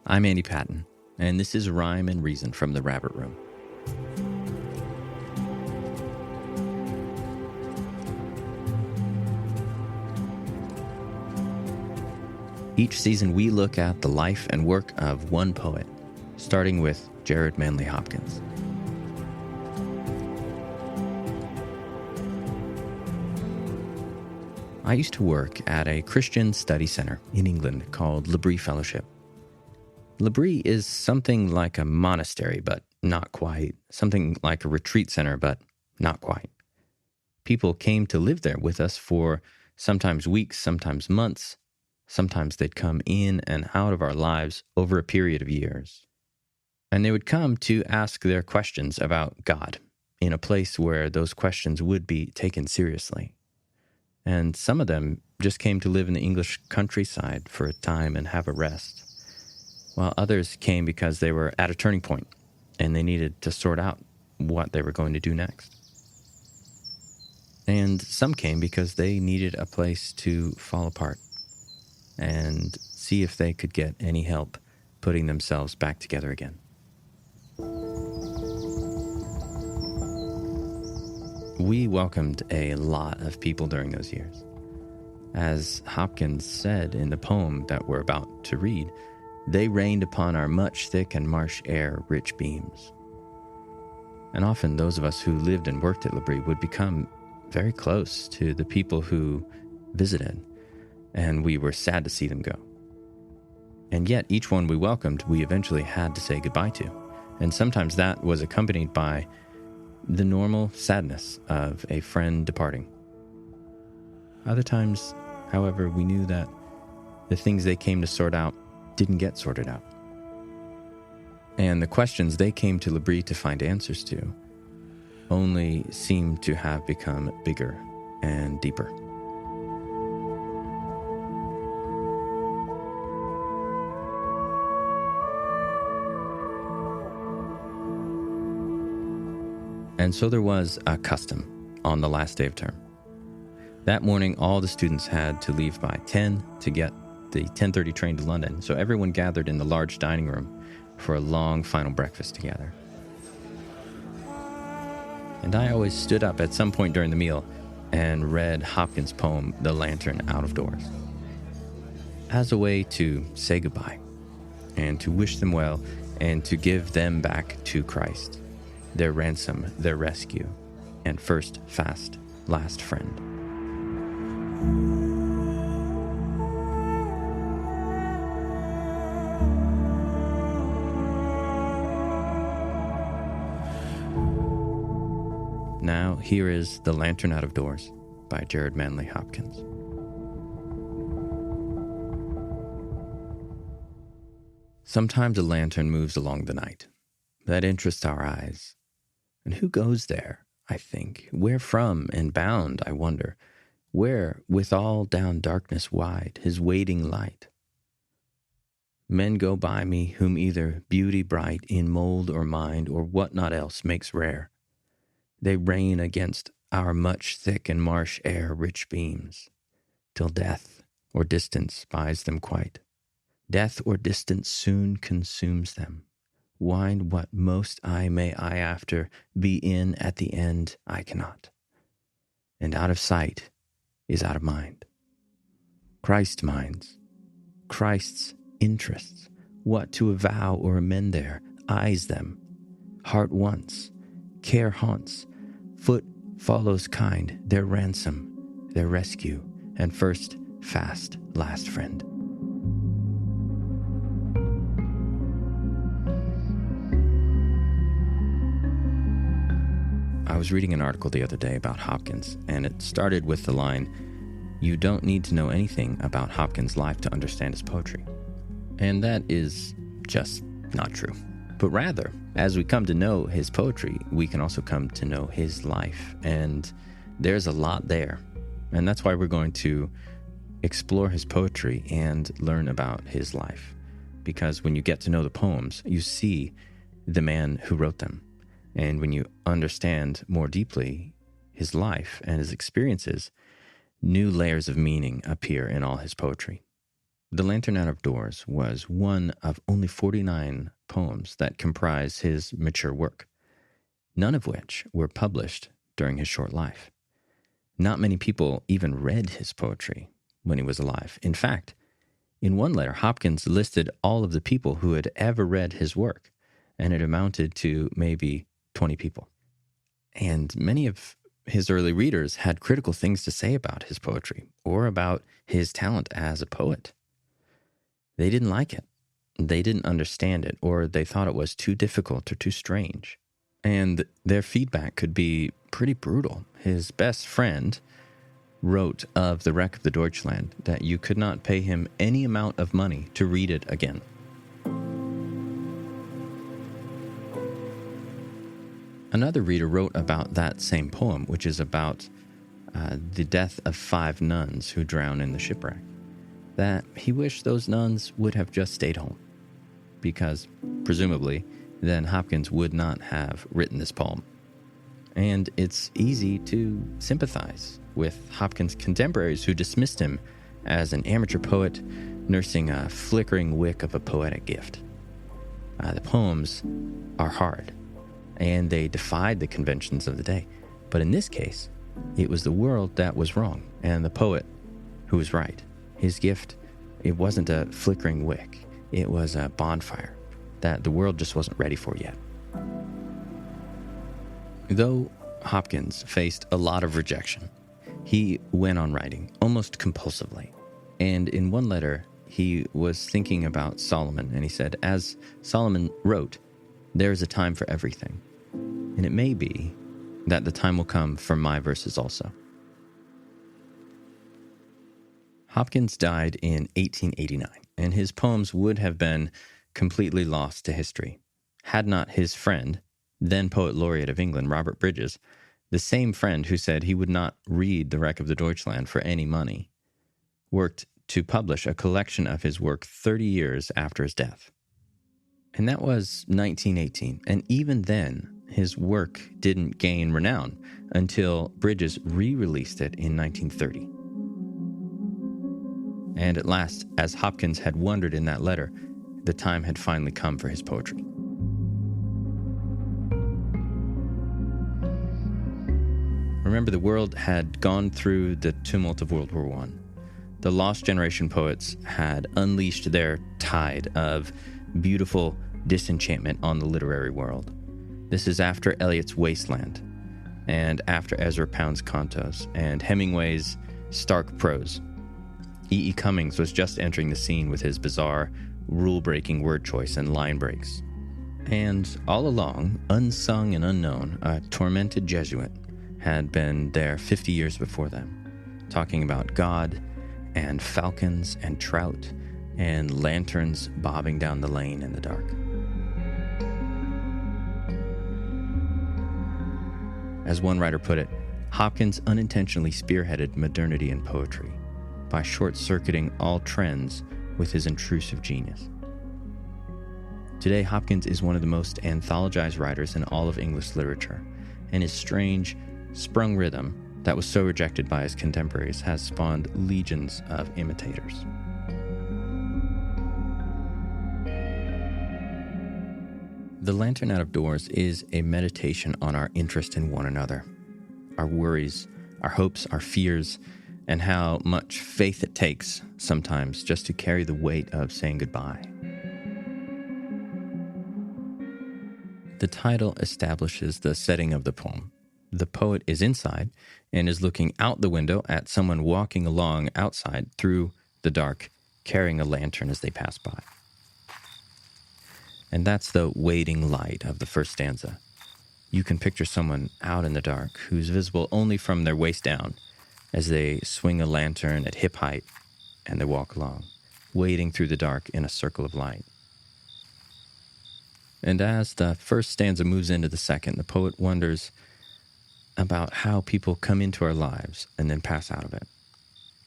I'm Andy Patton, and this is Rhyme and Reason from the Rabbit Room. Each season we look at the life and work of one poet, starting with Gerard Manley Hopkins. I used to work at a Christian study center in England called L'Abri Fellowship. L'Abri is something like a monastery, but not quite. Something like a retreat center, but not quite. People came to live there with us for sometimes weeks, sometimes months. Sometimes they'd come in and out of our lives over a period of years. And they would come to ask their questions about God in a place where those questions would be taken seriously. And some of them just came to live in the English countryside for a time and have a rest, while others came because they were at a turning point and they needed to sort out what they were going to do next. And some came because they needed a place to fall apart and see if they could get any help putting themselves back together again. We welcomed a lot of people during those years. As Hopkins said in the poem that we're about to read, they rained upon our much thick and marsh air rich beams. And often those of us who lived and worked at L'Abri would become very close to the people who visited, and we were sad to see them go. And yet each one we welcomed, we eventually had to say goodbye to. And sometimes that was accompanied by the normal sadness of a friend departing. Other times, however, we knew that the things they came to sort out didn't get sorted out. And the questions they came to L'Abri to find answers to only seemed to have become bigger and deeper. And so there was a custom on the last day of term. That morning, all the students had to leave by 10 to get the 10:30 train to London, so everyone gathered in the large dining room for a long final breakfast together. And I always stood up at some point during the meal and read Hopkins' poem, The Lantern Out of Doors, as a way to say goodbye and to wish them well and to give them back to Christ, their ransom, their rescue, and first, fast, last friend. Now, here is The Lantern Out of Doors by Gerard Manley Hopkins. Sometimes a lantern moves along the night. That interests our eyes. And who goes there, I think? Where from and bound, I wonder? Where, with all down darkness wide, his waiting light? Men go by me whom either beauty bright in mold or mind or what not else makes rare. They rain against our much thick and marsh air rich beams, till death or distance buys them quite. Death or distance soon consumes them. Wind what most I may I after be in at the end I cannot. And out of sight is out of mind. Christ minds, Christ's interests, what to avow or amend there, eyes them. Heart wants, care haunts, foot follows kind, their ransom, their rescue, and first, fast, last friend. I was reading an article the other day about Hopkins, and it started with the line, "You don't need to know anything about Hopkins' life to understand his poetry." And that is just not true. But rather, as we come to know his poetry, we can also come to know his life. And there's a lot there. And that's why we're going to explore his poetry and learn about his life. Because when you get to know the poems, you see the man who wrote them. And when you understand more deeply his life and his experiences, new layers of meaning appear in all his poetry. The Lantern Out of Doors was one of only 49 poems that comprise his mature work, none of which were published during his short life. Not many people even read his poetry when he was alive. In fact, in one letter, Hopkins listed all of the people who had ever read his work, and it amounted to maybe 20 people. And many of his early readers had critical things to say about his poetry or about his talent as a poet. They didn't like it. They didn't understand it, or they thought it was too difficult or too strange. And their feedback could be pretty brutal. His best friend wrote of The Wreck of the Deutschland that you could not pay him any amount of money to read it again. Another reader wrote about that same poem, which is about the death of 5 nuns who drowned in the shipwreck, that he wished those nuns would have just stayed home, because presumably then Hopkins would not have written this poem. And it's easy to sympathize with Hopkins' contemporaries who dismissed him as an amateur poet nursing a flickering wick of a poetic gift. The poems are hard, and they defied the conventions of the day. But in this case, it was the world that was wrong, and the poet who was right. His gift, it wasn't a flickering wick. It was a bonfire that the world just wasn't ready for yet. Though Hopkins faced a lot of rejection, he went on writing almost compulsively. And in one letter, he was thinking about Solomon, and he said, as Solomon wrote, there is a time for everything. And it may be that the time will come for my verses also. Hopkins died in 1889, and his poems would have been completely lost to history had not his friend, then poet laureate of England, Robert Bridges, the same friend who said he would not read The Wreck of the Deutschland for any money, worked to publish a collection of his work 30 years after his death. And that was 1918, and even then, his work didn't gain renown until Bridges re-released it in 1930. And at last, as Hopkins had wondered in that letter, the time had finally come for his poetry. Remember, the world had gone through the tumult of World War I. The Lost Generation poets had unleashed their tide of beautiful disenchantment on the literary world. This is after Eliot's Wasteland, and after Ezra Pound's Cantos, and Hemingway's stark prose. E.E. Cummings was just entering the scene with his bizarre, rule-breaking word choice and line breaks. And all along, unsung and unknown, a tormented Jesuit had been there 50 years before them, talking about God and falcons and trout and lanterns bobbing down the lane in the dark. As one writer put it, Hopkins unintentionally spearheaded modernity in poetry by short-circuiting all trends with his intrusive genius. Today, Hopkins is one of the most anthologized writers in all of English literature, and his strange, sprung rhythm that was so rejected by his contemporaries has spawned legions of imitators. The Lantern Out of Doors is a meditation on our interest in one another, our worries, our hopes, our fears, and how much faith it takes sometimes just to carry the weight of saying goodbye. The title establishes the setting of the poem. The poet is inside and is looking out the window at someone walking along outside through the dark, carrying a lantern as they pass by. And that's the waiting light of the first stanza. You can picture someone out in the dark who's visible only from their waist down as they swing a lantern at hip height and they walk along, wading through the dark in a circle of light. And as the first stanza moves into the second, the poet wonders about how people come into our lives and then pass out of it.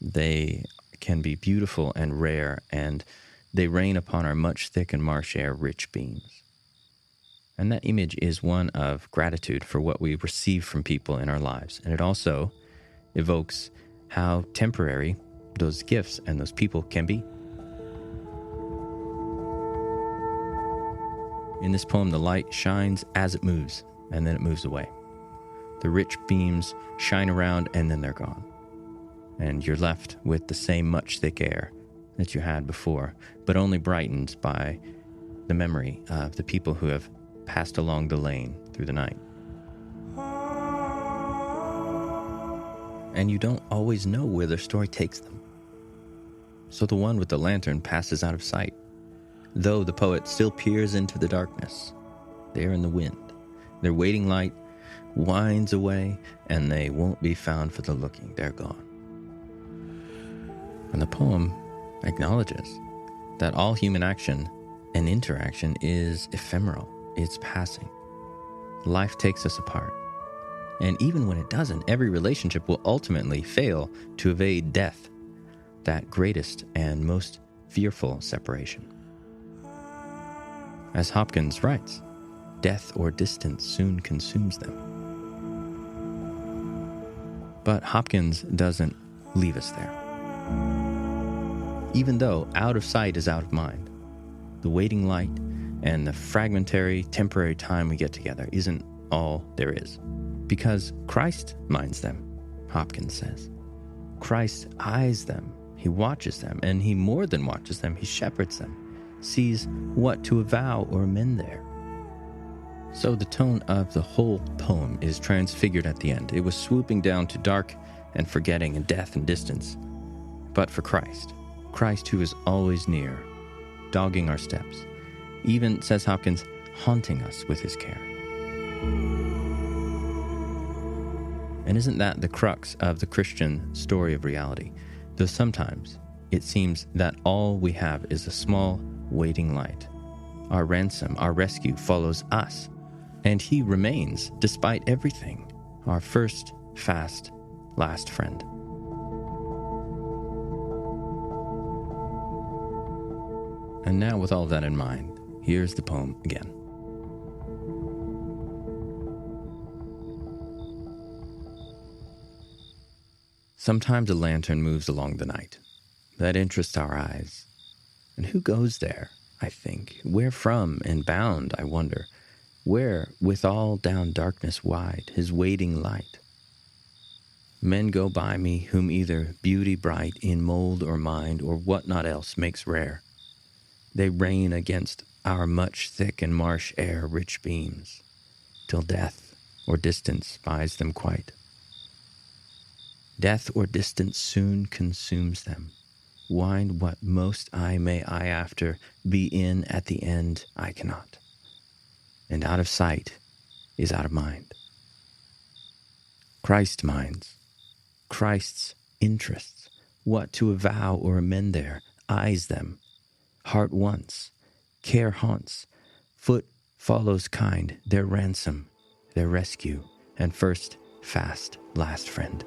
They can be beautiful and rare, and they rain upon our much thick and marsh air rich beams. And that image is one of gratitude for what we receive from people in our lives. And it also evokes how temporary those gifts and those people can be. In this poem, the light shines as it moves, and then it moves away. The rich beams shine around, and then they're gone. And you're left with the same much thick air that you had before, but only brightened by the memory of the people who have passed along the lane through the night. And you don't always know where their story takes them. So the one with the lantern passes out of sight, though the poet still peers into the darkness. They're in the wind. Their waiting light winds away, and they won't be found for the looking. They're gone. And the poem acknowledges that all human action and interaction is ephemeral. It's passing. Life takes us apart. And even when it doesn't, every relationship will ultimately fail to evade death, that greatest and most fearful separation. As Hopkins writes, death or distance soon consumes them. But Hopkins doesn't leave us there. Even though out of sight is out of mind, the waiting light and the fragmentary, temporary time we get together isn't all there is. Because Christ minds them, Hopkins says. Christ eyes them, he watches them, and he more than watches them, he shepherds them, sees what to avow or amend there. So the tone of the whole poem is transfigured at the end. It was swooping down to dark and forgetting and death and distance. But for Christ who is always near, dogging our steps, even, says Hopkins, haunting us with his care. And isn't that the crux of the Christian story of reality? Though sometimes it seems that all we have is a small, waiting light. Our ransom, our rescue follows us, and he remains, despite everything, our first, fast, last friend. And now, with all that in mind, here's the poem again. Sometimes a lantern moves along the night. That interests our eyes. And who goes there, I think? Where from and bound, I wonder? Where, with all down darkness wide, his waiting light? Men go by me whom either beauty bright in mold or mind or what not else makes rare. They rain against our much thick and marsh air rich beams, till death or distance buys them quite. Death or distance soon consumes them. Wind what most I may I after be in at the end I cannot. And out of sight is out of mind. Christ minds, Christ's interests, what to avow or amend there, eyes them. Heart wants, care haunts, foot follows kind, their ransom, their rescue, and first, fast, last friend.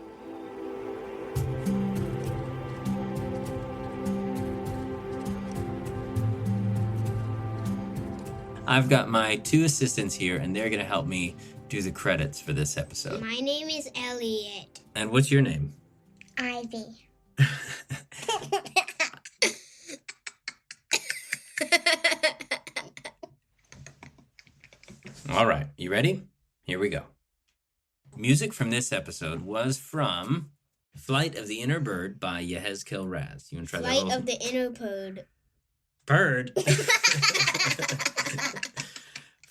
I've got my two assistants here, and they're going to help me do the credits for this episode. My name is Elliot. And what's your name? Ivy. All right, you ready? Here we go. Music from this episode was from Flight of the Inner Bird by Yehezkel Raz. You want to try Flight that? of the Inner Bird. Bird?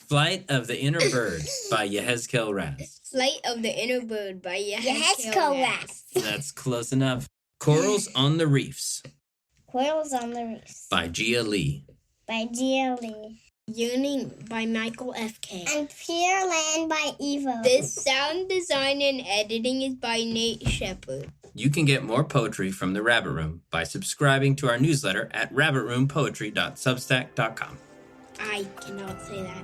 Flight of the Inner Bird by Yehezkel Raz. Flight of the Inner Bird by Yehezkel Raz. That's close enough. Corals on the Reefs. Corals on the Reefs. By Jia Lee. By Jia Lee. Yearning by Michael F.K. And Pure Land by EVOE. The sound design and editing is by Nate Sheppard. You can get more poetry from the Rabbit Room by subscribing to our newsletter at rabbitroompoetry.substack.com. I cannot say that.